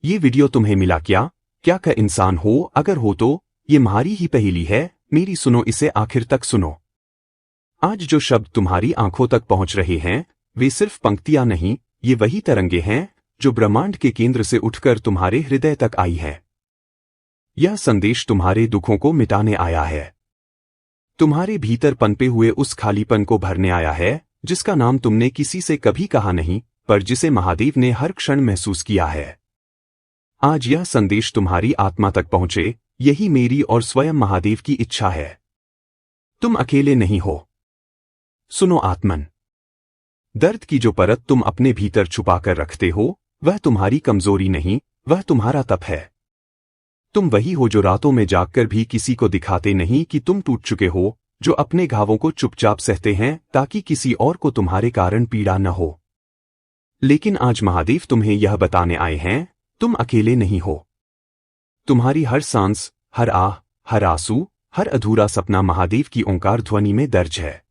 ये वीडियो तुम्हें मिला क्या? क्या का इंसान हो? अगर हो तो ये तुम्हारी ही पहेली है। मेरी सुनो, इसे आखिर तक सुनो। आज जो शब्द तुम्हारी आंखों तक पहुंच रहे हैं वे सिर्फ पंक्तियां नहीं, ये वही तरंगे हैं जो ब्रह्मांड के केंद्र से उठकर तुम्हारे हृदय तक आई है। यह संदेश तुम्हारे दुखों को मिटाने आया है, तुम्हारे भीतर पनपे हुए उस खालीपन को भरने आया है जिसका नाम तुमने किसी से कभी कहा नहीं, पर जिसे महादेव ने हर क्षण महसूस किया है। आज यह संदेश तुम्हारी आत्मा तक पहुंचे, यही मेरी और स्वयं महादेव की इच्छा है। तुम अकेले नहीं हो। सुनो आत्मन, दर्द की जो परत तुम अपने भीतर छुपा कर रखते हो वह तुम्हारी कमजोरी नहीं, वह तुम्हारा तप है। तुम वही हो जो रातों में जागकर भी किसी को दिखाते नहीं कि तुम टूट चुके हो, जो अपने घावों को चुपचाप सहते हैं ताकि किसी और को तुम्हारे कारण पीड़ा न हो। लेकिन आज महादेव तुम्हें यह बताने आए हैं, तुम अकेले नहीं हो। तुम्हारी हर सांस, हर आह, हर आंसू, हर अधूरा सपना महादेव की ओंकार ध्वनि में दर्ज है।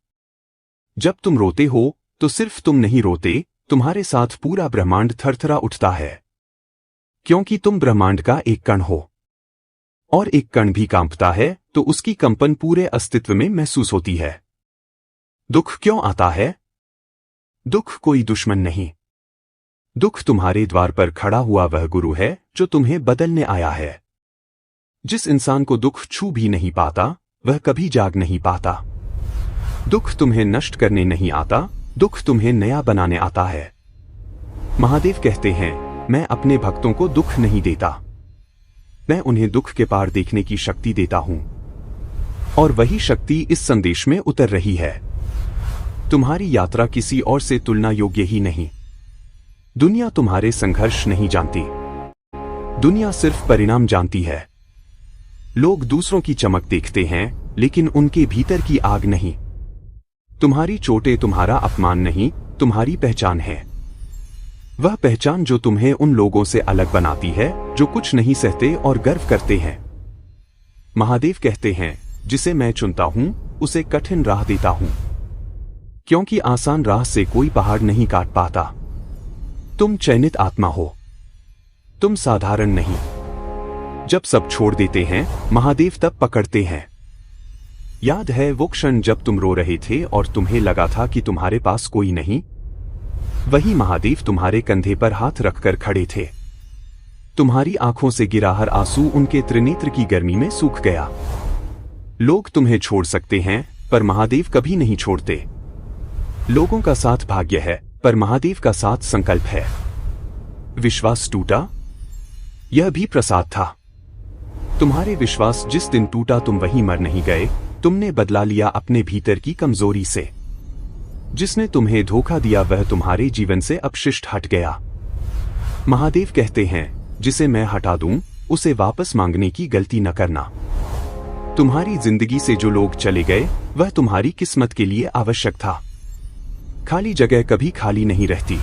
जब तुम रोते हो तो सिर्फ तुम नहीं रोते, तुम्हारे साथ पूरा ब्रह्मांड थरथरा उठता है, क्योंकि तुम ब्रह्मांड का एक कण हो। और एक कण भी कांपता है तो उसकी कंपन पूरे अस्तित्व में महसूस होती है। दुख क्यों आता है? दुख कोई दुश्मन नहीं। दुख तुम्हारे द्वार पर खड़ा हुआ वह गुरु है जो तुम्हें बदलने आया है। जिस इंसान को दुख छू भी नहीं पाता वह कभी जाग नहीं पाता। दुख तुम्हें नष्ट करने नहीं आता, दुख तुम्हें नया बनाने आता है। महादेव कहते हैं, मैं अपने भक्तों को दुख नहीं देता, मैं उन्हें दुख के पार देखने की शक्ति देता हूं। और वही शक्ति इस संदेश में उतर रही है। तुम्हारी यात्रा किसी और से तुलना योग्य ही नहीं। दुनिया तुम्हारे संघर्ष नहीं जानती, दुनिया सिर्फ परिणाम जानती है। लोग दूसरों की चमक देखते हैं लेकिन उनके भीतर की आग नहीं। तुम्हारी चोटें तुम्हारा अपमान नहीं, तुम्हारी पहचान है। वह पहचान जो तुम्हें उन लोगों से अलग बनाती है जो कुछ नहीं सहते और गर्व करते हैं। महादेव कहते हैं, जिसे मैं चुनता हूं उसे कठिन राह देता हूं, क्योंकि आसान राह से कोई पहाड़ नहीं काट पाता। तुम चयनित आत्मा हो, तुम साधारण नहीं। जब सब छोड़ देते हैं महादेव तब पकड़ते हैं। याद है वो क्षण जब तुम रो रहे थे और तुम्हें लगा था कि तुम्हारे पास कोई नहीं? वही महादेव तुम्हारे कंधे पर हाथ रखकर खड़े थे। तुम्हारी आंखों से गिरा हर आंसू उनके त्रिनेत्र की गर्मी में सूख गया। लोग तुम्हें छोड़ सकते हैं पर महादेव कभी नहीं छोड़ते। लोगों का साथ भाग्य है पर महादेव का साथ संकल्प है। विश्वास टूटा, यह भी प्रसाद था। तुम्हारे विश्वास जिस दिन टूटा तुम वहीं मर नहीं गए, तुमने बदला लिया अपने भीतर की कमजोरी से। जिसने तुम्हें धोखा दिया वह तुम्हारे जीवन से अपशिष्ट हट गया। महादेव कहते हैं, जिसे मैं हटा दूं उसे वापस मांगने की गलती न करना। तुम्हारी जिंदगी से जो लोग चले गए वह तुम्हारी किस्मत के लिए आवश्यक था। खाली जगह कभी खाली नहीं रहती।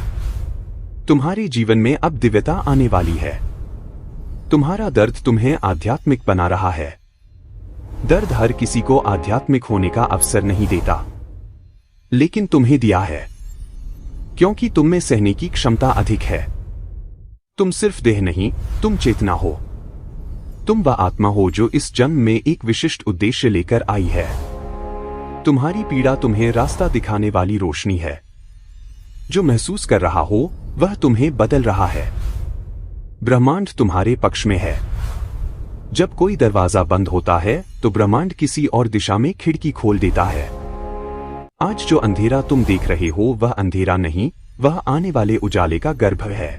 तुम्हारे जीवन में अब दिव्यता आने वाली है। तुम्हारा दर्द तुम्हें आध्यात्मिक बना रहा है। दर्द हर किसी को आध्यात्मिक होने का अवसर नहीं देता, लेकिन तुम्हें दिया है, क्योंकि तुम में सहने की क्षमता अधिक है। तुम सिर्फ देह नहीं, तुम चेतना हो। तुम वह आत्मा हो जो इस जन्म में एक विशिष्ट उद्देश्य लेकर आई है। तुम्हारी पीड़ा तुम्हें रास्ता दिखाने वाली रोशनी है। जो महसूस कर रहा हो वह तुम्हें बदल रहा है। ब्रह्मांड तुम्हारे पक्ष में है। जब कोई दरवाजा बंद होता है तो ब्रह्मांड किसी और दिशा में खिड़की खोल देता है। आज जो अंधेरा तुम देख रहे हो वह अंधेरा नहीं, वह आने वाले उजाले का गर्भ है।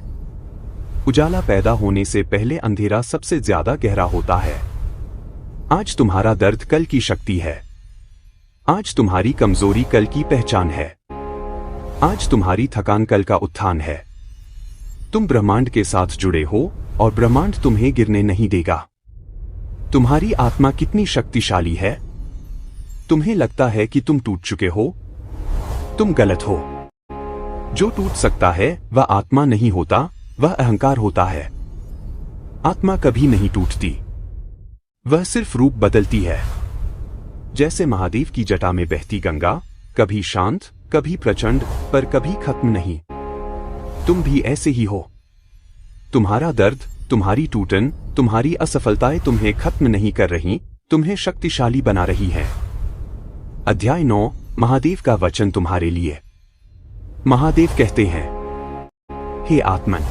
उजाला पैदा होने से पहले अंधेरा सबसे ज्यादा गहरा होता है। आज तुम्हारा दर्द कल की शक्ति है। आज तुम्हारी कमजोरी कल की पहचान है। आज तुम्हारी थकान कल का उत्थान है। तुम ब्रह्मांड के साथ जुड़े हो और ब्रह्मांड तुम्हें गिरने नहीं देगा। तुम्हारी आत्मा कितनी शक्तिशाली है। तुम्हें लगता है कि तुम टूट चुके हो, तुम गलत हो। जो टूट सकता है वह आत्मा नहीं होता, वह अहंकार होता है। आत्मा कभी नहीं टूटती, वह सिर्फ रूप बदलती है। जैसे महादेव की जटा में बहती गंगा, कभी शांत, कभी प्रचंड, पर कभी खत्म नहीं। तुम भी ऐसे ही हो। तुम्हारा दर्द, तुम्हारी टूटन, तुम्हारी असफलताएं तुम्हें खत्म नहीं कर रही, तुम्हें शक्तिशाली बना रही हैं। अध्याय 9, महादेव का वचन तुम्हारे लिए। महादेव कहते हैं, हे आत्मन,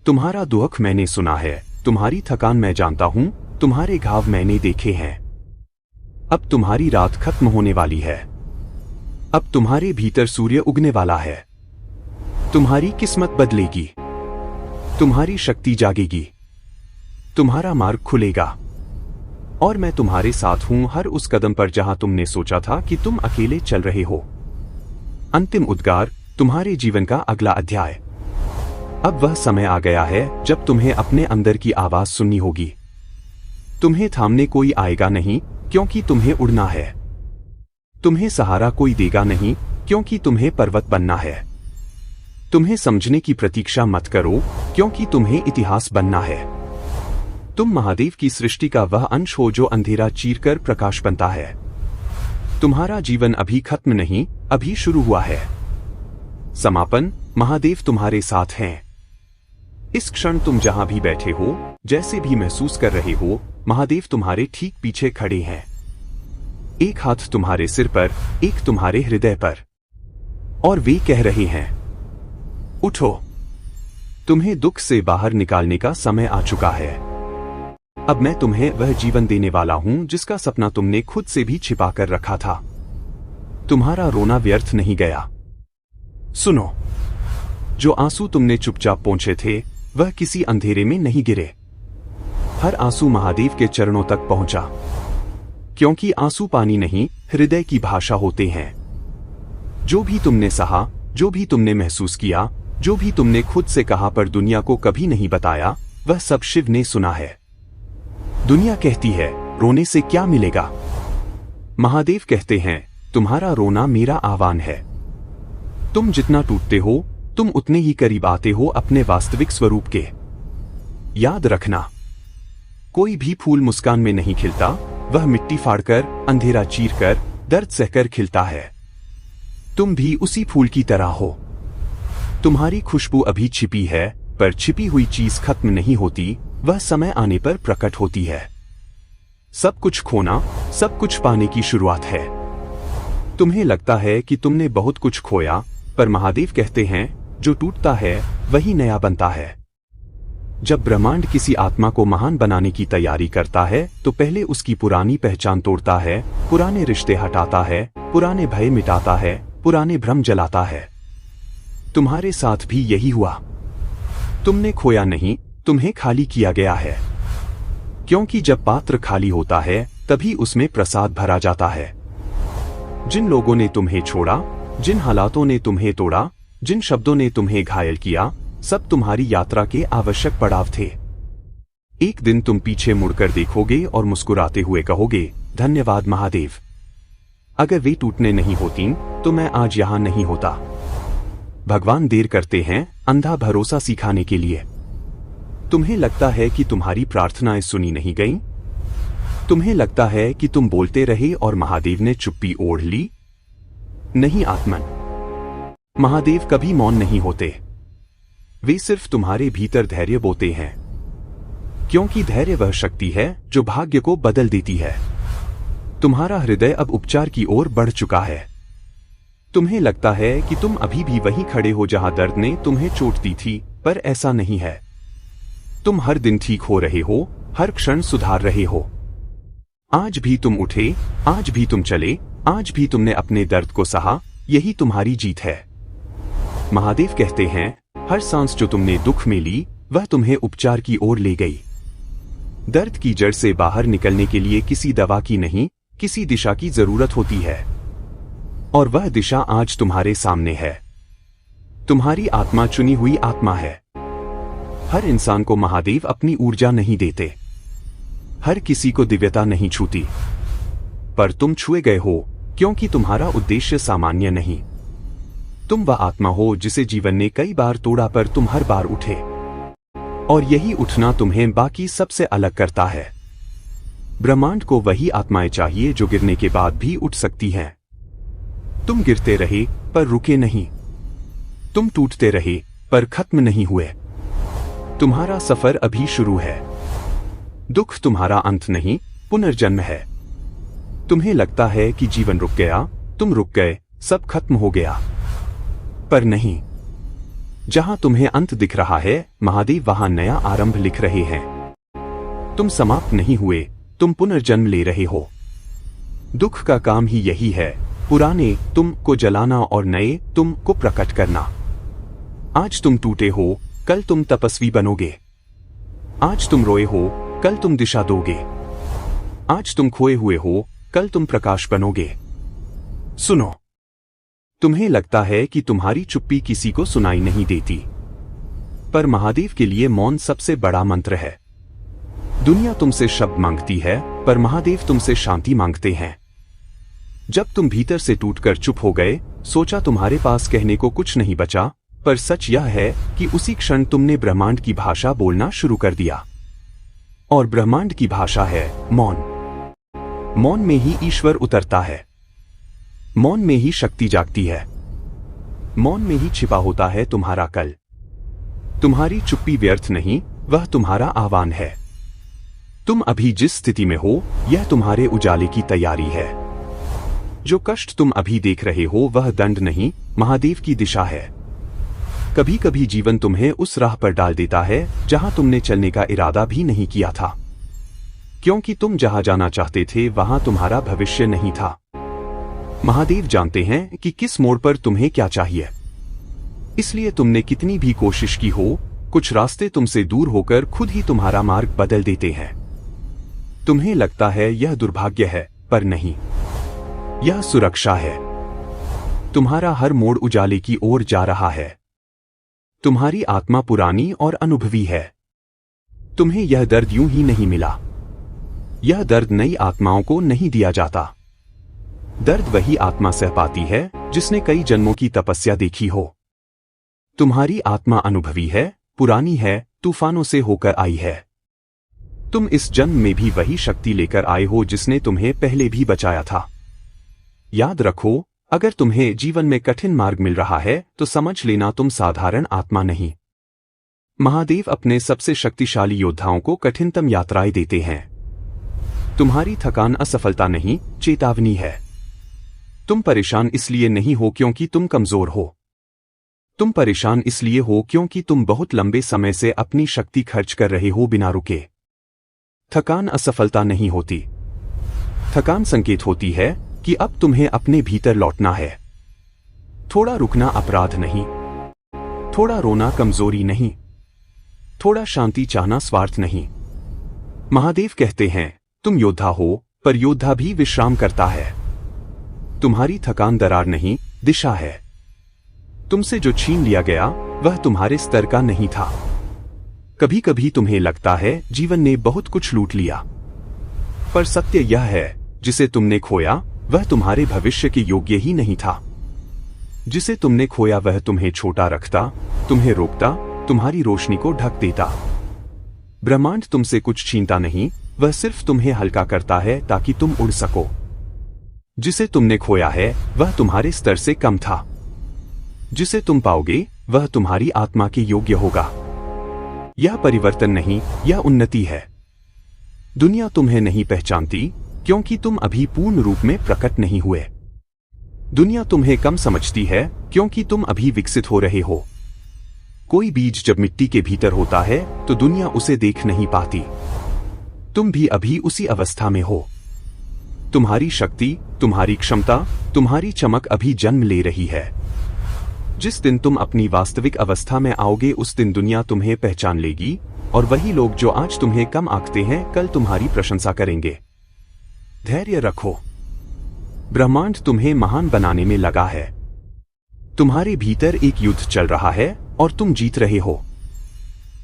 तुम्हारा दुख मैंने सुना है, तुम्हारी थकान मैं जानता हूं, तुम्हारे घाव मैंने देखे हैं। अब तुम्हारी रात खत्म होने वाली है। अब तुम्हारे भीतर सूर्य उगने वाला है। तुम्हारी किस्मत बदलेगी, तुम्हारी शक्ति जागेगी, तुम्हारा मार्ग खुलेगा और मैं तुम्हारे साथ हूं हर उस कदम पर जहां तुमने सोचा था कि तुम अकेले चल रहे हो। अंतिम उद्गार, तुम्हारे जीवन का अगला अध्याय। अब वह समय आ गया है जब तुम्हें अपने अंदर की आवाज सुननी होगी। तुम्हें थामने कोई आएगा नहीं, क्योंकि तुम्हें उड़ना है। तुम्हें सहारा कोई देगा नहीं, क्योंकि तुम्हें पर्वत बनना है। तुम्हें समझने की प्रतीक्षा मत करो, क्योंकि तुम्हें इतिहास बनना है। तुम महादेव की सृष्टि का वह अंश हो जो अंधेरा चीरकर प्रकाश बनता है। तुम्हारा जीवन अभी खत्म नहीं, अभी शुरू हुआ है। समापन, महादेव तुम्हारे साथ हैं। इस क्षण तुम जहां भी बैठे हो, जैसे भी महसूस कर रहे हो, महादेव तुम्हारे ठीक पीछे खड़े हैं। एक हाथ तुम्हारे सिर पर, एक तुम्हारे हृदय पर, और वे कह रहे हैं, उठो, तुम्हें दुख से बाहर निकालने का समय आ चुका है। अब मैं तुम्हें वह जीवन देने वाला हूं जिसका सपना तुमने खुद से भी छिपा कर रखा था। तुम्हारा रोना व्यर्थ नहीं गया। सुनो, जो आंसू तुमने चुपचाप पोंछे थे, वह किसी अंधेरे में नहीं गिरे। हर आंसू महादेव के चरणों तक पहुंचा, क्योंकि आंसू पानी नहीं, हृदय की भाषा होते हैं। जो भी तुमने सहा, जो भी तुमने महसूस किया, जो भी तुमने खुद से कहा पर दुनिया को कभी नहीं बताया, वह सब शिव ने सुना है। दुनिया कहती है, रोने से क्या मिलेगा? महादेव कहते हैं, तुम्हारा रोना मेरा आह्वान है। तुम जितना टूटते हो, तुम उतने ही करीब आते हो अपने वास्तविक स्वरूप के। याद रखना, कोई भी फूल मुस्कान में नहीं खिलता, वह मिट्टी फाड़कर, अंधेरा चीरकर, दर्द सहकर खिलता है। तुम भी उसी फूल की तरह हो। तुम्हारी खुशबू अभी छिपी है, पर छिपी हुई चीज खत्म नहीं होती, वह समय आने पर प्रकट होती है। सब कुछ खोना, सब कुछ पाने की शुरुआत है। तुम्हें लगता है कि तुमने बहुत कुछ खोया, पर महादेव कहते हैं, जो टूटता है वही नया बनता है। जब ब्रह्मांड किसी आत्मा को महान बनाने की तैयारी करता है, तो पहले उसकी पुरानी पहचान तोड़ता है, पुराने रिश्ते हटाता है, पुराने भय मिटाता है, पुराने भ्रम जलाता है। तुम्हारे साथ भी यही हुआ। तुमने खोया नहीं, तुम्हें खाली किया गया है। क्योंकि जब पात्र खाली होता है, तभी उसमें प्रसाद भरा जाता है। जिन लोगों ने तुम्हें छोड़ा, जिन हालातों ने तुम्हें तोड़ा, जिन शब्दों ने तुम्हें घायल किया, सब तुम्हारी यात्रा के आवश्यक पड़ाव थे। एक दिन तुम पीछे मुड़कर देखोगे और मुस्कुराते हुए कहोगे, धन्यवाद महादेव। अगर वे टूटने नहीं होती, तो मैं आज यहां नहीं होता। भगवान देर करते हैं अंधा भरोसा सिखाने के लिए। तुम्हें लगता है कि तुम्हारी प्रार्थनाएं सुनी नहीं गईं? तुम्हें लगता है कि तुम बोलते रहे और महादेव ने चुप्पी ओढ़ ली? नहीं आत्मन, महादेव कभी मौन नहीं होते। वे सिर्फ तुम्हारे भीतर धैर्य बोते हैं, क्योंकि धैर्य वह शक्ति है जो भाग्य को बदल देती है। तुम्हारा हृदय अब उपचार की ओर बढ़ चुका है। तुम्हें लगता है कि तुम अभी भी वहीं खड़े हो जहां दर्द ने तुम्हें चोट दी थी, पर ऐसा नहीं है। तुम हर दिन ठीक हो रहे हो, हर क्षण सुधार रहे हो। आज भी तुम उठे, आज भी तुम चले, आज भी तुमने अपने दर्द को सहा, यही तुम्हारी जीत है। महादेव कहते हैं, हर सांस जो तुमने दुख में ली, वह तुम्हें उपचार की ओर ले गई। दर्द की जड़ से बाहर निकलने के लिए किसी दवा की नहीं, किसी दिशा की जरूरत होती है, और वह दिशा आज तुम्हारे सामने है। तुम्हारी आत्मा चुनी हुई आत्मा है। हर इंसान को महादेव अपनी ऊर्जा नहीं देते, हर किसी को दिव्यता नहीं छूती, पर तुम छुए गए हो, क्योंकि तुम्हारा उद्देश्य सामान्य नहीं। तुम वह आत्मा हो जिसे जीवन ने कई बार तोड़ा, पर तुम हर बार उठे, और यही उठना तुम्हें बाकी सबसे अलग करता है। ब्रह्मांड को वही आत्माएं चाहिए जो गिरने के बाद भी उठ सकती हैं। तुम गिरते रहे पर रुके नहीं, तुम टूटते रहे पर खत्म नहीं हुए। तुम्हारा सफर अभी शुरू है। दुख तुम्हारा अंत नहीं, पुनर्जन्म है। तुम्हें लगता है कि जीवन रुक गया, तुम रुक गए, सब खत्म हो गया। पर नहीं। जहां तुम्हें अंत दिख रहा है, महादेव वहां नया आरंभ लिख रहे हैं। तुम समाप्त नहीं हुए, तुम पुनर्जन्म ले रहे हो। दुख का काम ही यही है, पुराने तुम को जलाना और नए तुम को प्रकट करना। आज तुम टूटे हो, कल तुम तपस्वी बनोगे। आज तुम रोए हो, कल तुम दिशा दोगे। आज तुम खोए हुए हो, कल तुम प्रकाश बनोगे। सुनो। तुम्हें लगता है कि तुम्हारी चुप्पी किसी को सुनाई नहीं देती, पर महादेव के लिए मौन सबसे बड़ा मंत्र है। दुनिया तुमसे शब्द मांगती है, पर महादेव तुमसे शांति मांगते हैं। जब तुम भीतर से टूटकर चुप हो गए, सोचा तुम्हारे पास कहने को कुछ नहीं बचा, पर सच यह है कि उसी क्षण तुमने ब्रह्मांड की भाषा बोलना शुरू कर दिया। और ब्रह्मांड की भाषा है मौन। मौन में ही ईश्वर उतरता है। मौन में ही शक्ति जागती है। मौन में ही छिपा होता है तुम्हारा कल। तुम्हारी चुप्पी व्यर्थ नहीं, वह तुम्हारा आह्वान है। तुम अभी जिस स्थिति में हो, यह तुम्हारे उजाले की तैयारी है। जो कष्ट तुम अभी देख रहे हो, वह दंड नहीं, महादेव की दिशा है। कभी कभी जीवन तुम्हें उस राह पर डाल देता है जहां तुमने चलने का इरादा भी नहीं किया था, क्योंकि तुम जहां जाना चाहते थे वहां तुम्हारा भविष्य नहीं था। महादेव जानते हैं कि किस मोड़ पर तुम्हें क्या चाहिए, इसलिए तुमने कितनी भी कोशिश की हो, कुछ रास्ते तुमसे दूर होकर खुद ही तुम्हारा मार्ग बदल देते हैं। तुम्हें लगता है यह दुर्भाग्य है, पर नहीं, यह सुरक्षा है। तुम्हारा हर मोड़ उजाले की ओर जा रहा है। तुम्हारी आत्मा पुरानी और अनुभवी है। तुम्हें यह दर्द यूं ही नहीं मिला। यह दर्द नई आत्माओं को नहीं दिया जाता। दर्द वही आत्मा सह पाती है जिसने कई जन्मों की तपस्या देखी हो। तुम्हारी आत्मा अनुभवी है, पुरानी है, तूफानों से होकर आई है। तुम इस जन्म में भी वही शक्ति लेकर आए हो जिसने तुम्हें पहले भी बचाया था। याद रखो, अगर तुम्हें जीवन में कठिन मार्ग मिल रहा है तो समझ लेना तुम साधारण आत्मा नहीं। महादेव अपने सबसे शक्तिशाली योद्धाओं को कठिनतम यात्राएं देते हैं। तुम्हारी थकान असफलता नहीं, चेतावनी है। तुम परेशान इसलिए नहीं हो क्योंकि तुम कमजोर हो। तुम परेशान इसलिए हो क्योंकि तुम बहुत लंबे समय से अपनी शक्ति खर्च कर रहे हो बिना रुके। थकान असफलता नहीं होती। थकान संकेत होती है कि अब तुम्हें अपने भीतर लौटना है। थोड़ा रुकना अपराध नहीं, थोड़ा रोना कमजोरी नहीं, थोड़ा शांति चाहना स्वार्थ नहीं। महादेव कहते हैं, तुम योद्धा हो, पर योद्धा भी विश्राम करता है। तुम्हारी थकान दरार नहीं, दिशा है। तुमसे जो छीन लिया गया, वह तुम्हारे स्तर का नहीं था। कभी कभी तुम्हें लगता है जीवन ने बहुत कुछ लूट लिया, पर सत्य यह है, जिसे तुमने खोया वह तुम्हारे भविष्य के योग्य ही नहीं था। जिसे तुमने खोया वह तुम्हें छोटा रखता, तुम्हें रोकता, तुम्हारी रोशनी को ढक देता। ब्रह्मांड तुमसे कुछ छीनता नहीं, वह सिर्फ तुम्हें हल्का करता है ताकि तुम उड़ सको। जिसे तुमने खोया है वह तुम्हारे स्तर से कम था। जिसे तुम पाओगे वह तुम्हारी आत्मा के योग्य होगा। यह परिवर्तन नहीं, यह उन्नति है। दुनिया तुम्हें नहीं पहचानती क्योंकि तुम अभी पूर्ण रूप में प्रकट नहीं हुए। दुनिया तुम्हें कम समझती है क्योंकि तुम अभी विकसित हो रहे हो। कोई बीज जब मिट्टी के भीतर होता है तो दुनिया उसे देख नहीं पाती। तुम भी अभी उसी अवस्था में हो। तुम्हारी शक्ति, तुम्हारी क्षमता, तुम्हारी चमक अभी जन्म ले रही है। जिस दिन तुम अपनी वास्तविक अवस्था में आओगे उस दिन दुनिया तुम्हें पहचान लेगी, और वही लोग जो आज तुम्हें कम आंकते हैं कल तुम्हारी प्रशंसा करेंगे। धैर्य रखो। ब्रह्मांड तुम्हें महान बनाने में लगा है। तुम्हारे भीतर एक युद्ध चल रहा है और तुम जीत रहे हो।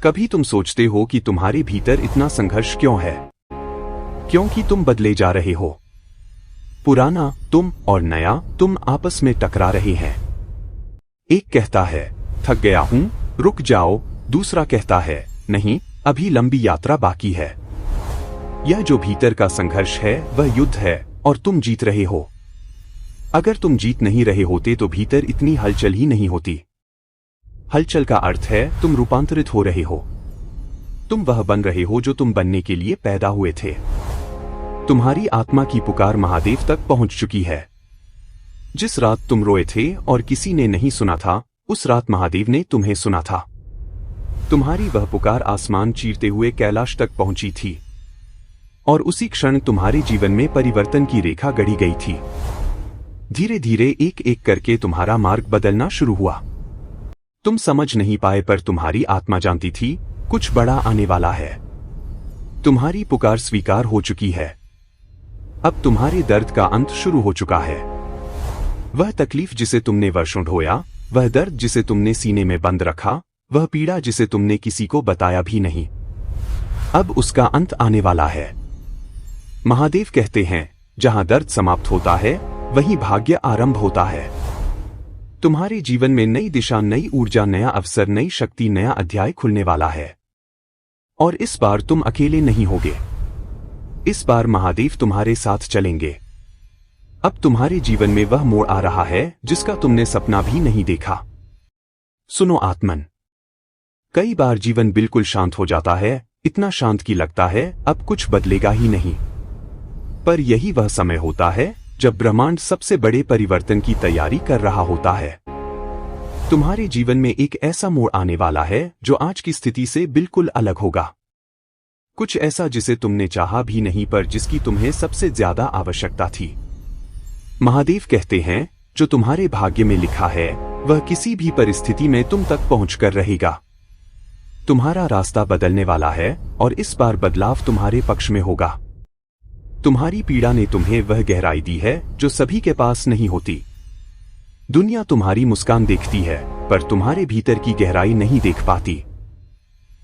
कभी तुम सोचते हो कि तुम्हारे भीतर इतना संघर्ष क्यों है? क्योंकि तुम बदले जा रहे हो। पुराना तुम और नया तुम आपस में टकरा रहे हैं। एक कहता है, थक गया हूं, रुक जाओ। दूसरा कहता है, नहीं, अभी लंबी यात्रा बाकी है। यह जो भीतर का संघर्ष है वह युद्ध है और तुम जीत रहे हो। अगर तुम जीत नहीं रहे होते तो भीतर इतनी हलचल ही नहीं होती। हलचल का अर्थ है तुम रूपांतरित हो रहे हो। तुम वह बन रहे हो जो तुम बनने के लिए पैदा हुए थे। तुम्हारी आत्मा की पुकार महादेव तक पहुंच चुकी है। जिस रात तुम रोए थे और किसी ने नहीं सुना था, उस रात महादेव ने तुम्हें सुना था। तुम्हारी वह पुकार आसमान चीरते हुए कैलाश तक पहुंची थी और उसी क्षण तुम्हारे जीवन में परिवर्तन की रेखा गढ़ी गई थी। धीरे धीरे एक एक करके तुम्हारा मार्ग बदलना शुरू हुआ। तुम समझ नहीं पाए, पर तुम्हारी आत्मा जानती थी कुछ बड़ा आने वाला है। तुम्हारी पुकार स्वीकार हो चुकी है। अब तुम्हारे दर्द का अंत शुरू हो चुका है। वह तकलीफ जिसे तुमने वर्षों ढोया, वह दर्द जिसे तुमने सीने में बंद रखा, वह पीड़ा जिसे तुमने किसी को बताया भी नहीं, अब उसका अंत आने वाला है। महादेव कहते हैं, जहां दर्द समाप्त होता है वहीं भाग्य आरंभ होता है। तुम्हारे जीवन में नई दिशा, नई ऊर्जा, नया अवसर, नई शक्ति, नया अध्याय खुलने वाला है। और इस बार तुम अकेले नहीं होगे। इस बार महादेव तुम्हारे साथ चलेंगे। अब तुम्हारे जीवन में वह मोड़ आ रहा है जिसका तुमने सपना भी नहीं देखा। सुनो आत्मन, कई बार जीवन बिल्कुल शांत हो जाता है, इतना शांत कि लगता है अब कुछ बदलेगा ही नहीं। पर यही वह समय होता है जब ब्रह्मांड सबसे बड़े परिवर्तन की तैयारी कर रहा होता है। तुम्हारे जीवन में एक ऐसा मोड़ आने वाला है जो आज की स्थिति से बिल्कुल अलग होगा। कुछ ऐसा जिसे तुमने चाहा भी नहीं, पर जिसकी तुम्हें सबसे ज्यादा आवश्यकता थी। महादेव कहते हैं, जो तुम्हारे भाग्य में लिखा है वह किसी भी परिस्थिति में तुम तक पहुंचकर रहेगा। तुम्हारा रास्ता बदलने वाला है और इस बार बदलाव तुम्हारे पक्ष में होगा। तुम्हारी पीड़ा ने तुम्हें वह गहराई दी है जो सभी के पास नहीं होती। दुनिया तुम्हारी मुस्कान देखती है, पर तुम्हारे भीतर की गहराई नहीं देख पाती।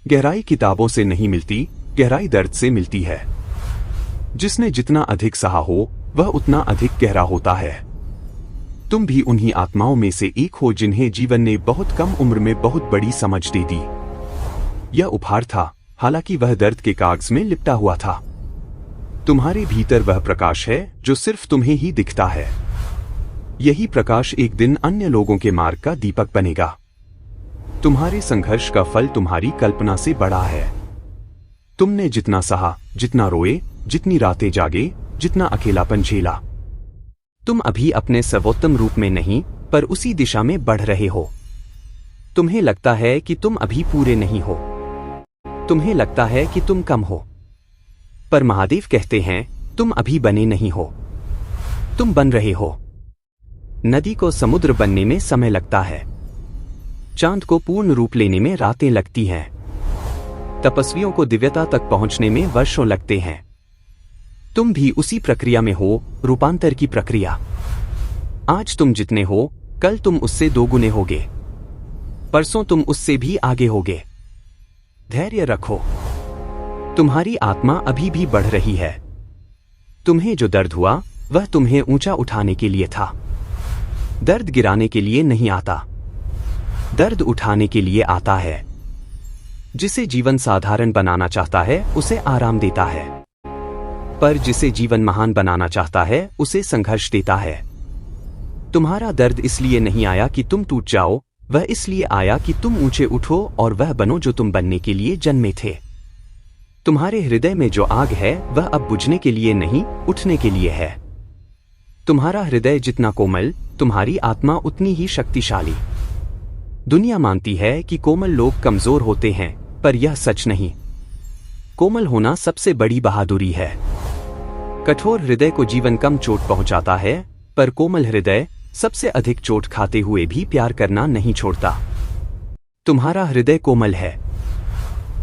गहराई किताबों से नहीं मिलती, गहराई दर्द से मिलती है। जिसने जितना अधिक सहा हो वह उतना अधिक गहरा होता है। तुम भी उन्हीं आत्माओं में से एक हो जिन्हें जीवन ने बहुत कम उम्र में बहुत बड़ी समझ दे दी। यह उपहार था, हालांकि वह दर्द के कागज में लिपटा हुआ था। तुम्हारे भीतर वह प्रकाश है जो सिर्फ तुम्हें ही दिखता है। यही प्रकाश एक दिन अन्य लोगों के मार्ग का दीपक बनेगा। तुम्हारे संघर्ष का फल तुम्हारी कल्पना से बड़ा है। तुमने जितना सहा, जितना रोए, जितनी रातें जागे, जितना अकेलापन झेला, तुम अभी अपने सर्वोत्तम रूप में नहीं, पर उसी दिशा में बढ़ रहे हो। तुम्हें लगता है कि तुम अभी पूरे नहीं हो। तुम्हें लगता है कि तुम कम हो, पर महादेव कहते हैं, तुम अभी बने नहीं हो, तुम बन रहे हो। नदी को समुद्र बनने में समय लगता है। चांद को पूर्ण रूप लेने में रातें लगती हैं। तपस्वियों को दिव्यता तक पहुंचने में वर्षों लगते हैं। तुम भी उसी प्रक्रिया में हो, रूपांतर की प्रक्रिया। आज तुम जितने हो, कल तुम उससे दोगुने होगे, परसों तुम उससे भी आगे होगे। धैर्य रखो, तुम्हारी आत्मा अभी भी बढ़ रही है। तुम्हें जो दर्द हुआ वह तुम्हें ऊंचा उठाने के लिए था। दर्द गिराने के लिए नहीं आता, दर्द उठाने के लिए आता है। जिसे जीवन साधारण बनाना चाहता है उसे आराम देता है, पर जिसे जीवन महान बनाना चाहता है उसे संघर्ष देता है। तुम्हारा दर्द इसलिए नहीं आया कि तुम टूट जाओ, वह इसलिए आया कि तुम ऊंचे उठो और वह बनो जो तुम बनने के लिए जन्मे थे। तुम्हारे हृदय में जो आग है वह अब बुझने के लिए नहीं, उठने के लिए है। तुम्हारा हृदय जितना कोमल, तुम्हारी आत्मा उतनी ही शक्तिशाली। दुनिया मानती है कि कोमल लोग कमजोर होते हैं, पर यह सच नहीं। कोमल होना सबसे बड़ी बहादुरी है। कठोर हृदय को जीवन कम चोट पहुंचाता है, पर कोमल हृदय सबसे अधिक चोट खाते हुए भी प्यार करना नहीं छोड़ता। तुम्हारा हृदय कोमल है।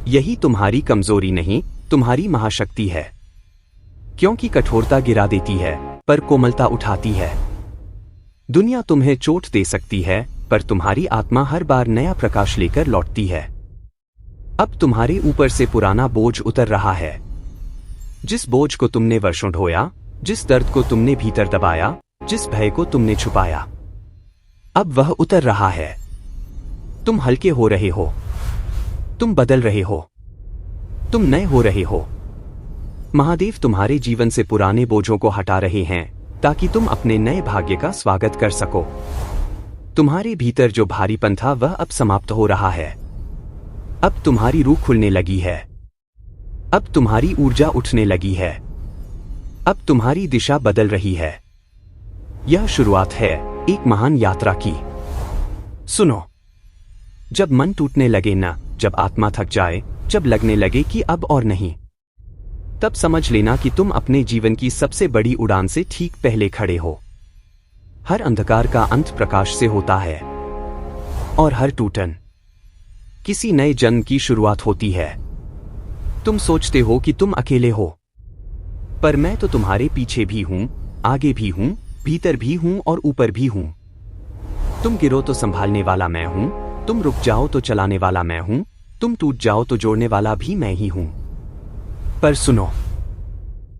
यही तुम्हारी कमजोरी नहीं, तुम्हारी महाशक्ति है। क्योंकि कठोरता गिरा देती है, पर कोमलता उठाती है। दुनिया तुम्हें चोट दे सकती है, पर तुम्हारी आत्मा हर बार नया प्रकाश लेकर लौटती है। अब तुम्हारे ऊपर से पुराना बोझ उतर रहा है। जिस बोझ को तुमने वर्षों ढोया, जिस दर्द को तुमने भीतर दबाया, जिस भय को तुमने छुपाया, अब वह उतर रहा है। तुम हल्के हो रहे हो, तुम बदल रहे हो, तुम नए हो रहे हो। महादेव तुम्हारे जीवन से पुराने बोझों को हटा रहे हैं ताकि तुम अपने नए भाग्य का स्वागत कर सको। तुम्हारे भीतर जो भारीपन था वह अब समाप्त हो रहा है। अब तुम्हारी रूह खुलने लगी है। अब तुम्हारी ऊर्जा उठने लगी है। अब तुम्हारी दिशा बदल रही है। यह शुरुआत है एक महान यात्रा की। सुनो, जब मन टूटने लगे ना, जब आत्मा थक जाए, जब लगने लगे कि अब और नहीं, तब समझ लेना कि तुम अपने जीवन की सबसे बड़ी उड़ान से ठीक पहले खड़े हो। हर अंधकार का अंत प्रकाश से होता है और हर टूटन किसी नए जन्म की शुरुआत होती है। तुम सोचते हो कि तुम अकेले हो, पर मैं तो तुम्हारे पीछे भी हूं, आगे भी हूं, भीतर भी हूं और ऊपर भी हूं। तुम गिरो तो संभालने वाला मैं हूं, तुम रुक जाओ तो चलाने वाला मैं हूं, तुम टूट जाओ तो जोड़ने वाला भी मैं ही हूं। पर सुनो,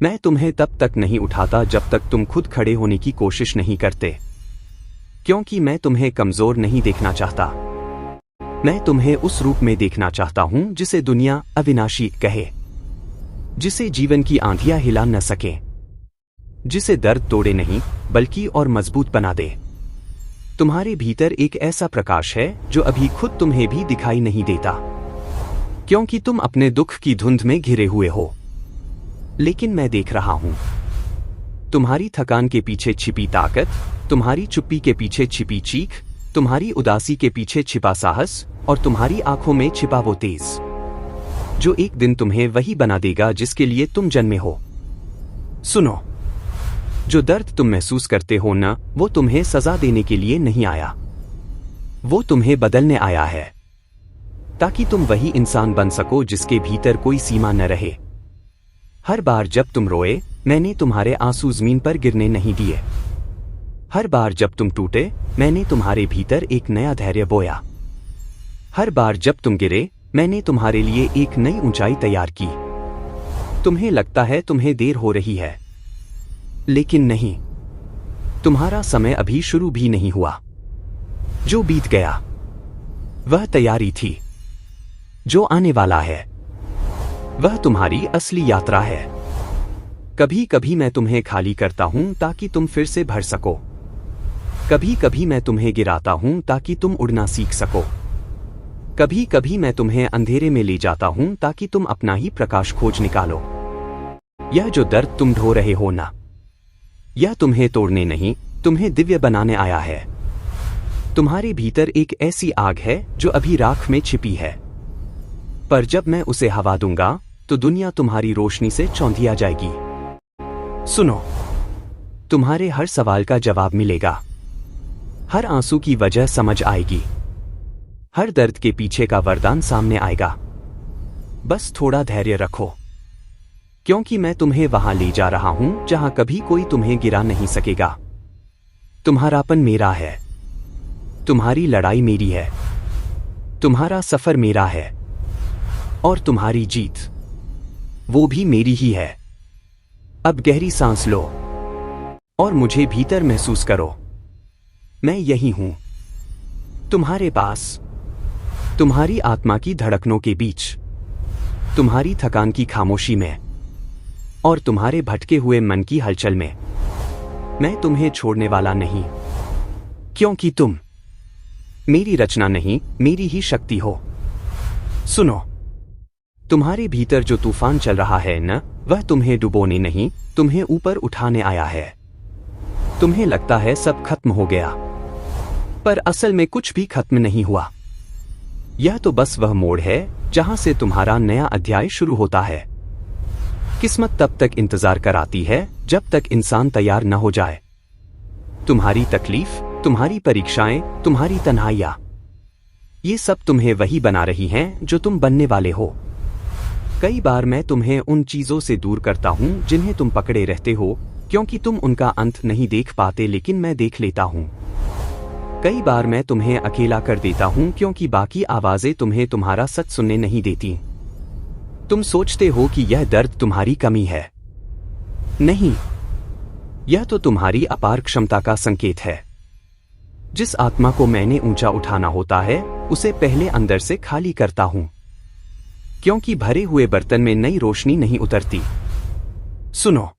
मैं तुम्हें तब तक नहीं उठाता जब तक तुम खुद खड़े होने की कोशिश नहीं करते, क्योंकि मैं तुम्हें कमजोर नहीं देखना चाहता। मैं तुम्हें उस रूप में देखना चाहता हूं जिसे दुनिया अविनाशी कहे, जिसे जीवन की आंधियां हिला न सके, जिसे दर्द तोड़े नहीं बल्कि और मजबूत बना दे। तुम्हारे भीतर एक ऐसा प्रकाश है जो अभी खुद तुम्हें भी दिखाई नहीं देता, क्योंकि तुम अपने दुख की धुंध में घिरे हुए हो। लेकिन मैं देख रहा हूं। तुम्हारी थकान के पीछे छिपी ताकत, तुम्हारी चुप्पी के पीछे छिपी चीख, तुम्हारी उदासी के पीछे छिपा साहस और तुम्हारी आंखों में छिपा वो तेज जो एक दिन तुम्हें वही बना देगा जिसके लिए तुम जन्मे हो। सुनो, जो दर्द तुम महसूस करते हो ना, वो तुम्हें सजा देने के लिए नहीं आया, वो तुम्हें बदलने आया है, ताकि तुम वही इंसान बन सको जिसके भीतर कोई सीमा न रहे। हर बार जब तुम रोए, मैंने तुम्हारे आंसू जमीन पर गिरने नहीं दिए। हर बार जब तुम टूटे, मैंने तुम्हारे भीतर एक नया धैर्य बोया। हर बार जब तुम गिरे, मैंने तुम्हारे लिए एक नई ऊंचाई तैयार की। तुम्हें लगता है तुम्हें देर हो रही है, लेकिन नहीं, तुम्हारा समय अभी शुरू भी नहीं हुआ। जो बीत गया वह तैयारी थी, जो आने वाला है वह तुम्हारी असली यात्रा है। कभी कभी मैं तुम्हें खाली करता हूं ताकि तुम फिर से भर सको। कभी कभी मैं तुम्हें गिराता हूं ताकि तुम उड़ना सीख सको। कभी कभी मैं तुम्हें अंधेरे में ले जाता हूं ताकि तुम अपना ही प्रकाश खोज निकालो। यह जो दर्द तुम ढो रहे हो ना, यह तुम्हें तोड़ने नहीं, तुम्हें दिव्य बनाने आया है। तुम्हारे भीतर एक ऐसी आग है जो अभी राख में छिपी है, पर जब मैं उसे हवा दूंगा तो दुनिया तुम्हारी रोशनी से चौंधिया जाएगी। सुनो, तुम्हारे हर सवाल का जवाब मिलेगा, हर आंसू की वजह समझ आएगी, हर दर्द के पीछे का वरदान सामने आएगा। बस थोड़ा धैर्य रखो, क्योंकि मैं तुम्हें वहां ले जा रहा हूं जहां कभी कोई तुम्हें गिरा नहीं सकेगा। तुम्हारापन मेरा है, तुम्हारी लड़ाई मेरी है, तुम्हारा सफर मेरा है और तुम्हारी जीत वो भी मेरी ही है। अब गहरी सांस लो और मुझे भीतर महसूस करो। मैं यही हूं, तुम्हारे पास, तुम्हारी आत्मा की धड़कनों के बीच, तुम्हारी थकान की खामोशी में और तुम्हारे भटके हुए मन की हलचल में। मैं तुम्हें छोड़ने वाला नहीं, क्योंकि तुम मेरी रचना नहीं, मेरी ही शक्ति हो। सुनो, तुम्हारे भीतर जो तूफान चल रहा है न, वह तुम्हें डुबोने नहीं, तुम्हें ऊपर उठाने आया है। तुम्हें लगता है सब खत्म हो गया, पर असल में कुछ भी खत्म नहीं हुआ। यह तो बस वह मोड़ है जहां से तुम्हारा नया अध्याय शुरू होता है। किस्मत तब तक इंतजार कराती है जब तक इंसान तैयार न हो जाए। तुम्हारी तकलीफ, तुम्हारी परीक्षाएं, तुम्हारी तन्हाइयां, ये सब तुम्हें वही बना रही हैं जो तुम बनने वाले हो। कई बार मैं तुम्हें उन चीजों से दूर करता हूं जिन्हें तुम पकड़े रहते हो, क्योंकि तुम उनका अंत नहीं देख पाते, लेकिन मैं देख लेता हूं। कई बार मैं तुम्हें अकेला कर देता हूं क्योंकि बाकी आवाजें तुम्हें तुम्हारा सच सुनने नहीं देती। तुम सोचते हो कि यह दर्द तुम्हारी कमी है। नहीं, यह तो तुम्हारी अपार क्षमता का संकेत है। जिस आत्मा को मैंने ऊंचा उठाना होता है, उसे पहले अंदर से खाली करता हूं, क्योंकि भरे हुए बर्तन में नई रोशनी नहीं उतरती। सुनो,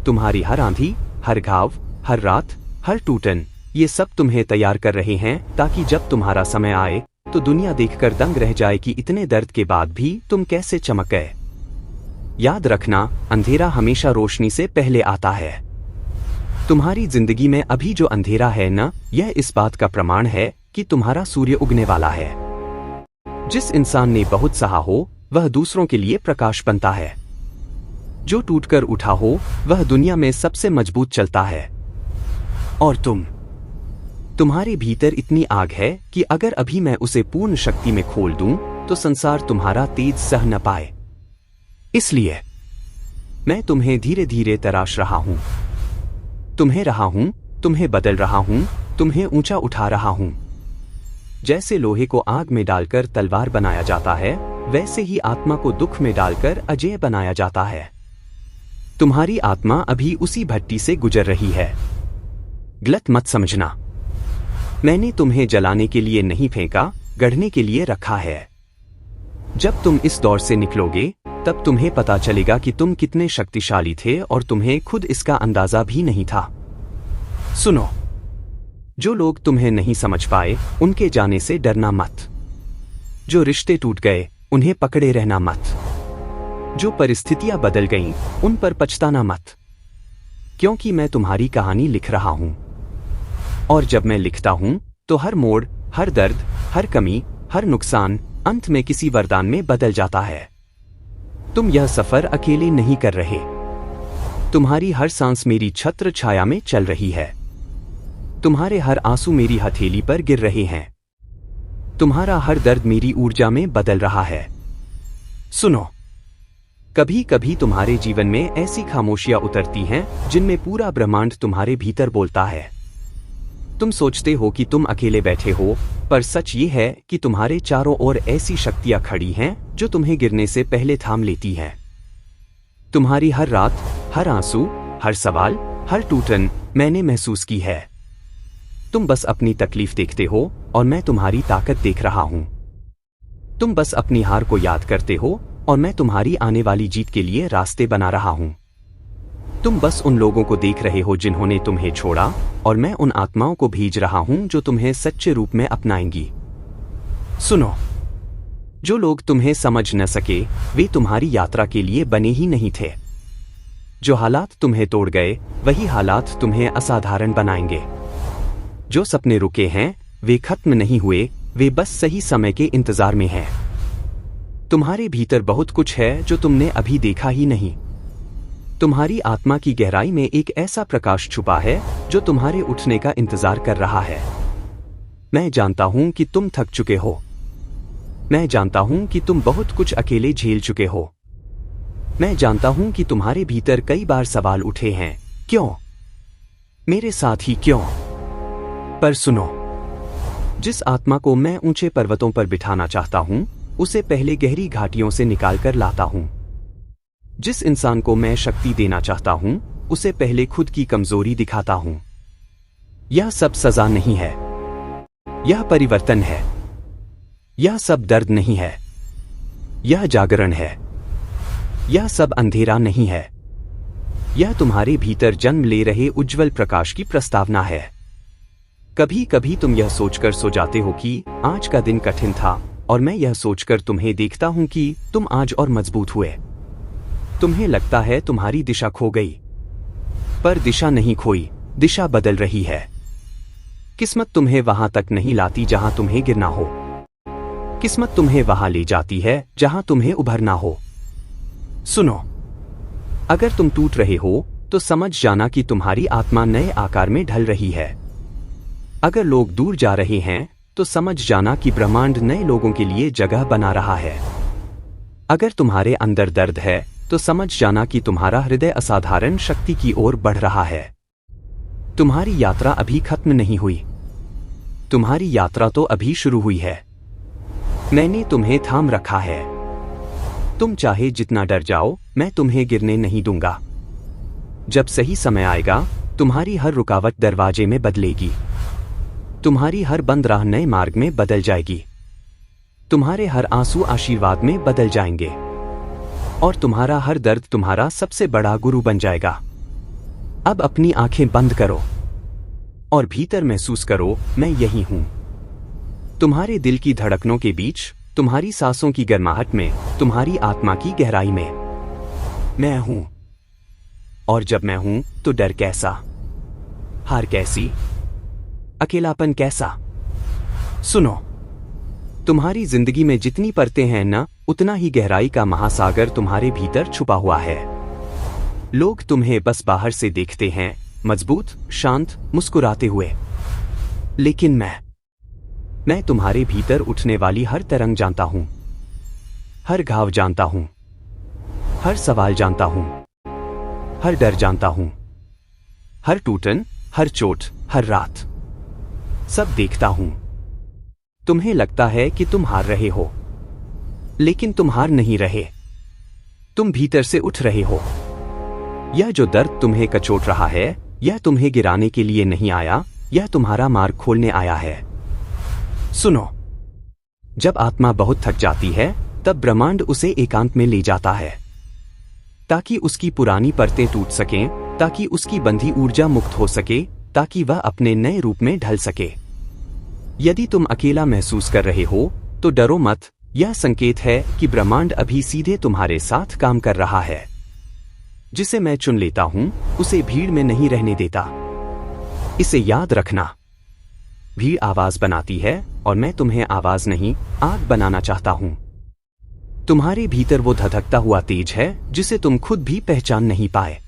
तुम्हारी हर आंधी, हर घाव, हर रात, हर टूटन, ये सब तुम्हें तैयार कर रहे हैं ताकि जब तुम्हारा समय आए तो दुनिया देखकर दंग रह जाए कि इतने दर्द के बाद भी तुम कैसे चमक गए। याद रखना, अंधेरा हमेशा रोशनी से पहले आता है। तुम्हारी जिंदगी में अभी जो अंधेरा है ना, यह इस बात का प्रमाण है कि तुम्हारा सूर्य उगने वाला है। जिस इंसान ने बहुत सहा हो, वह दूसरों के लिए प्रकाश बनता है। जो टूटकर उठा हो, वह दुनिया में सबसे मजबूत चलता है। और तुम्हारे भीतर इतनी आग है कि अगर अभी मैं उसे पूर्ण शक्ति में खोल दूं, तो संसार तुम्हारा तेज सह न पाए। इसलिए मैं तुम्हें धीरे धीरे तराश रहा हूं, तुम्हें बदल रहा हूं, तुम्हें ऊंचा उठा रहा हूं। जैसे लोहे को आग में डालकर तलवार बनाया जाता है, वैसे ही आत्मा को दुख में डालकर अजेय बनाया जाता है। तुम्हारी आत्मा अभी उसी भट्टी से गुजर रही है। गलत मत समझना, मैंने तुम्हें जलाने के लिए नहीं फेंका, गढ़ने के लिए रखा है। जब तुम इस दौर से निकलोगे, तब तुम्हें पता चलेगा कि तुम कितने शक्तिशाली थे और तुम्हें खुद इसका अंदाजा भी नहीं था। सुनो, जो लोग तुम्हें नहीं समझ पाए, उनके जाने से डरना मत। जो रिश्ते टूट गए, उन्हें पकड़े रहना मत। जो परिस्थितियां बदल गईं, उन पर पछताना मत, क्योंकि मैं तुम्हारी कहानी लिख रहा हूं। और जब मैं लिखता हूं, तो हर मोड़, हर दर्द, हर कमी, हर नुकसान अंत में किसी वरदान में बदल जाता है। तुम यह सफर अकेले नहीं कर रहे। तुम्हारी हर सांस मेरी छत्र छाया में चल रही है। तुम्हारे हर आंसू मेरी हथेली पर गिर रहे हैं। तुम्हारा हर दर्द मेरी ऊर्जा में बदल रहा है। सुनो, कभी कभी तुम्हारे जीवन में ऐसी खामोशियां उतरती हैं जिनमें पूरा ब्रह्मांड तुम्हारे भीतर बोलता है। तुम सोचते हो कि तुम अकेले बैठे हो, पर सच ये है कि तुम्हारे चारों ओर ऐसी शक्तियां खड़ी हैं जो तुम्हें गिरने से पहले थाम लेती हैं। तुम्हारी हर रात, हर आंसू, हर सवाल, हर टूटन मैंने महसूस की है। तुम बस अपनी तकलीफ देखते हो और मैं तुम्हारी ताकत देख रहा हूं। तुम बस अपनी हार को याद करते हो और मैं तुम्हारी आने वाली जीत के लिए रास्ते बना रहा हूं। तुम बस उन लोगों को देख रहे हो जिन्होंने तुम्हें छोड़ा, और मैं उन आत्माओं को भेज रहा हूं जो तुम्हें सच्चे रूप में अपनाएंगी। सुनो, जो लोग तुम्हें समझ न सके, वे तुम्हारी यात्रा के लिए बने ही नहीं थे। जो हालात तुम्हें तोड़ गए, वही हालात तुम्हें असाधारण बनाएंगे। जो सपने रुके हैं, वे खत्म नहीं हुए, वे बस सही समय के इंतजार में हैं। तुम्हारे भीतर बहुत कुछ है जो तुमने अभी देखा ही नहीं। तुम्हारी आत्मा की गहराई में एक ऐसा प्रकाश छुपा है जो तुम्हारे उठने का इंतजार कर रहा है। मैं जानता हूं कि तुम थक चुके हो। मैं जानता हूं कि तुम बहुत कुछ अकेले झेल चुके हो। मैं जानता हूं कि तुम्हारे भीतर कई बार सवाल उठे हैं, क्यों? मेरे साथ ही क्यों? पर सुनो, जिस आत्मा को मैं ऊंचे पर्वतों पर बिठाना चाहता हूं, उसे पहले गहरी घाटियों से निकालकर लाता हूं। जिस इंसान को मैं शक्ति देना चाहता हूं, उसे पहले खुद की कमजोरी दिखाता हूं। यह सब सजा नहीं है, यह परिवर्तन है। यह सब दर्द नहीं है, यह जागरण है। यह सब अंधेरा नहीं है, यह तुम्हारे भीतर जन्म ले रहे उज्जवल प्रकाश की प्रस्तावना है। कभी कभी तुम यह सोचकर सो जाते हो कि आज का दिन कठिन था, और मैं यह सोचकर तुम्हें देखता हूं कि तुम आज और मजबूत हुए। तुम्हें लगता है तुम्हारी दिशा खो गई, पर दिशा नहीं खोई, दिशा बदल रही है। किस्मत तुम्हें वहां तक नहीं लाती जहां तुम्हें गिरना हो। किस्मत तुम्हें वहां ले जाती है जहां तुम्हें उभरना हो। सुनो, अगर तुम टूट रहे हो, तो समझ जाना कि तुम्हारी आत्मा नए आकार में ढल रही है। अगर लोग दूर जा रहे हैं, तो समझ जाना कि ब्रह्मांड नए लोगों के लिए जगह बना रहा है। अगर तुम्हारे अंदर दर्द है, तो समझ जाना कि तुम्हारा हृदय असाधारण शक्ति की ओर बढ़ रहा है। तुम्हारी यात्रा अभी खत्म नहीं हुई, तुम्हारी यात्रा तो अभी शुरू हुई है। मैंने तुम्हें थाम रखा है। तुम चाहे जितना डर जाओ, मैं तुम्हें गिरने नहीं दूंगा। जब सही समय आएगा, तुम्हारी हर रुकावट दरवाजे में बदलेगी। तुम्हारी हर बंद राह नए मार्ग में बदल जाएगी। तुम्हारे हर आंसू आशीर्वाद में बदल जाएंगे, और तुम्हारा हर दर्द तुम्हारा सबसे बड़ा गुरु बन जाएगा। अब अपनी आंखें बंद करो और भीतर महसूस करो, मैं यही हूं। तुम्हारे दिल की धड़कनों के बीच, तुम्हारी सांसों की गर्माहट में, तुम्हारी आत्मा की गहराई में। मैं हूं। और जब मैं हूं तो डर कैसा, हार कैसी, अकेलापन कैसा। सुनो, तुम्हारी जिंदगी में जितनी परतें हैं ना, उतना ही गहराई का महासागर तुम्हारे भीतर छुपा हुआ है। लोग तुम्हें बस बाहर से देखते हैं, मजबूत, शांत, मुस्कुराते हुए। लेकिन मैं तुम्हारे भीतर उठने वाली हर तरंग जानता हूं, हर घाव जानता हूं, हर सवाल जानता हूं, हर डर जानता हूं, हर टूटन, हर चोट, हर रात, सब देखता हूं। तुम्हें लगता है कि तुम हार रहे हो, लेकिन तुम हार नहीं रहे, तुम भीतर से उठ रहे हो। यह जो दर्द तुम्हें कचोट रहा है, यह तुम्हें गिराने के लिए नहीं आया, यह तुम्हारा मार्ग खोलने आया है। सुनो, जब आत्मा बहुत थक जाती है, तब ब्रह्मांड उसे एकांत में ले जाता है, ताकि उसकी पुरानी परतें टूट सकें, ताकि उसकी बंधी ऊर्जा मुक्त हो सके, ताकि वह अपने नए रूप में ढल सके। यदि तुम अकेला महसूस कर रहे हो, तो डरो मत, यह संकेत है कि ब्रह्मांड अभी सीधे तुम्हारे साथ काम कर रहा है। जिसे मैं चुन लेता हूं, उसे भीड़ में नहीं रहने देता। इसे याद रखना, भीड़ आवाज बनाती है और मैं तुम्हें आवाज नहीं, आग बनाना चाहता हूं। तुम्हारे भीतर वो धधकता हुआ तेज है जिसे तुम खुद भी पहचान नहीं पाए,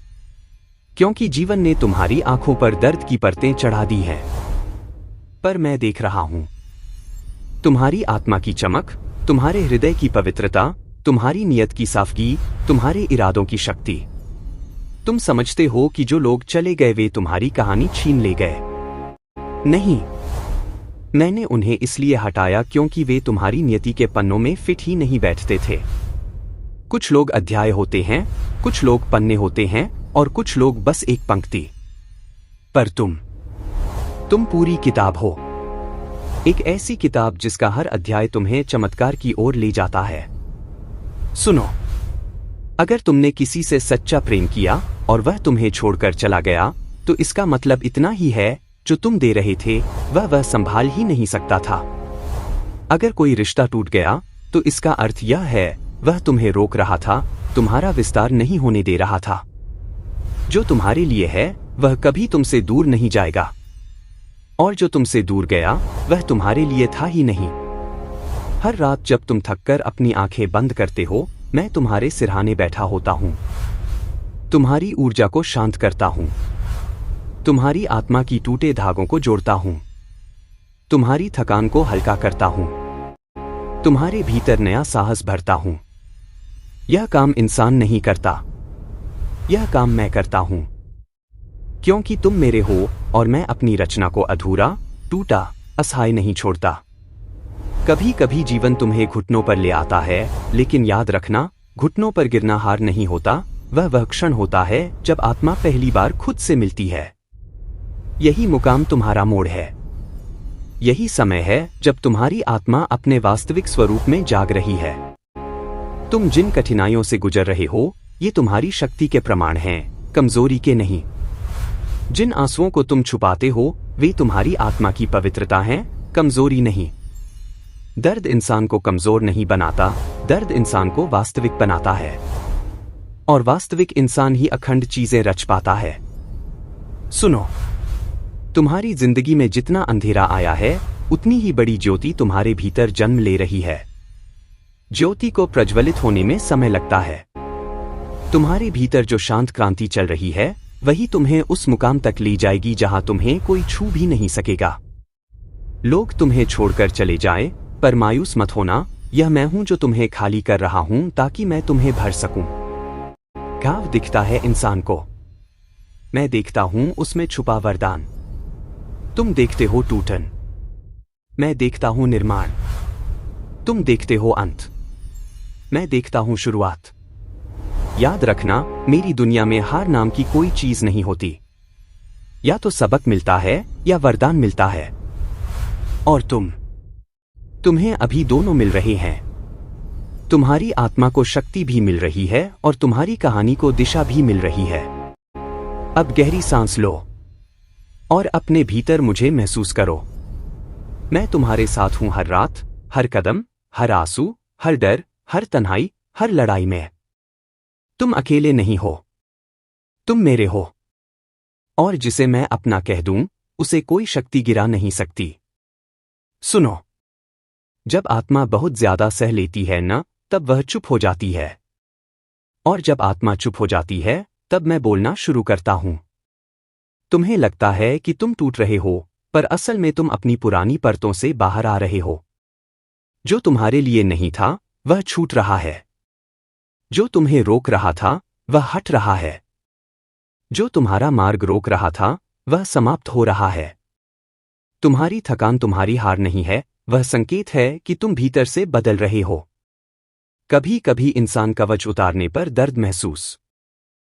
क्योंकि जीवन ने तुम्हारी आंखों पर दर्द की परतें चढ़ा दी हैं। पर मैं देख रहा हूं तुम्हारी आत्मा की चमक, तुम्हारे हृदय की पवित्रता, तुम्हारी नियत की साफगी, तुम्हारे इरादों की शक्ति। तुम समझते हो कि जो लोग चले गए वे तुम्हारी कहानी छीन ले गए। नहीं, मैंने उन्हें इसलिए हटाया क्योंकि वे तुम्हारी नियति के पन्नों में फिट ही नहीं बैठते थे। कुछ लोग अध्याय होते हैं, कुछ लोग पन्ने होते हैं, और कुछ लोग बस एक पंक्ति। पर तुम पूरी किताब हो, एक ऐसी किताब जिसका हर अध्याय तुम्हें चमत्कार की ओर ले जाता है। सुनो, अगर तुमने किसी से सच्चा प्रेम किया और वह तुम्हें छोड़कर चला गया, तो इसका मतलब इतना ही है, जो तुम दे रहे थे वह संभाल ही नहीं सकता था। अगर कोई रिश्ता टूट गया, तो इसका अर्थ यह है, वह तुम्हें रोक रहा था, तुम्हारा विस्तार नहीं होने दे रहा था। जो तुम्हारे लिए है वह कभी तुमसे दूर नहीं जाएगा, और जो तुमसे दूर गया वह तुम्हारे लिए था ही नहीं। हर रात जब तुम थककर अपनी आंखें बंद करते हो, मैं तुम्हारे सिरहाने बैठा होता हूं, तुम्हारी ऊर्जा को शांत करता हूं, तुम्हारी आत्मा की टूटे धागों को जोड़ता हूं, तुम्हारी थकान को हल्का करता हूं, तुम्हारे भीतर नया साहस भरता हूं। यह काम इंसान नहीं करता, यह काम मैं करता हूं, क्योंकि तुम मेरे हो और मैं अपनी रचना को अधूरा, टूटा, असहाय नहीं छोड़ता। कभी कभी जीवन तुम्हें घुटनों पर ले आता है, लेकिन याद रखना, घुटनों पर गिरना हार नहीं होता, वह क्षण होता है जब आत्मा पहली बार खुद से मिलती है। यही मुकाम तुम्हारा मोड़ है, यही समय है जब तुम्हारी आत्मा अपने वास्तविक स्वरूप में जाग रही है। तुम जिन कठिनाइयों से गुजर रहे हो, ये तुम्हारी शक्ति के प्रमाण हैं, कमजोरी के नहीं। जिन आंसुओं को तुम छुपाते हो, वे तुम्हारी आत्मा की पवित्रता हैं, कमजोरी नहीं। दर्द इंसान को कमजोर नहीं बनाता, दर्द इंसान को वास्तविक बनाता है, और वास्तविक इंसान ही अखंड चीजें रच पाता है। सुनो, तुम्हारी जिंदगी में जितना अंधेरा आया है, उतनी ही बड़ी ज्योति तुम्हारे भीतर जन्म ले रही है। ज्योति को प्रज्वलित होने में समय लगता है। तुम्हारे भीतर जो शांत क्रांति चल रही है, वही तुम्हें उस मुकाम तक ले जाएगी जहां तुम्हें कोई छू भी नहीं सकेगा। लोग तुम्हें छोड़कर चले जाएं, पर मायूस मत होना, यह मैं हूं जो तुम्हें खाली कर रहा हूं ताकि मैं तुम्हें भर सकूं। घाव दिखता है इंसान को, मैं देखता हूं उसमें छुपा वरदान। तुम देखते हो टूटन, मैं देखता हूं निर्माण। तुम देखते हो अंत, मैं देखता हूं शुरुआत। याद रखना, मेरी दुनिया में हार नाम की कोई चीज नहीं होती। या तो सबक मिलता है या वरदान मिलता है, और तुम्हें अभी दोनों मिल रहे हैं। तुम्हारी आत्मा को शक्ति भी मिल रही है और तुम्हारी कहानी को दिशा भी मिल रही है। अब गहरी सांस लो और अपने भीतर मुझे महसूस करो। मैं तुम्हारे साथ हूं, हर रात, हर कदम, हर आंसू, हर डर, हर तन्हाई, हर लड़ाई में। तुम अकेले नहीं हो। तुम मेरे हो। और जिसे मैं अपना कह दूं, उसे कोई शक्ति गिरा नहीं सकती। सुनो। जब आत्मा बहुत ज्यादा सह लेती है ना, तब वह चुप हो जाती है। और जब आत्मा चुप हो जाती है, तब मैं बोलना शुरू करता हूं। तुम्हें लगता है कि तुम टूट रहे हो, पर असल में तुम अपनी पुरानी परतों से बाहर आ रहे हो। जो तुम्हारे लिए नहीं था, वह छूट रहा है। जो तुम्हें रोक रहा था, वह हट रहा है। जो तुम्हारा मार्ग रोक रहा था, वह समाप्त हो रहा है। तुम्हारी थकान तुम्हारी हार नहीं है, वह संकेत है कि तुम भीतर से बदल रहे हो। कभी कभी इंसान कवच उतारने पर दर्द महसूस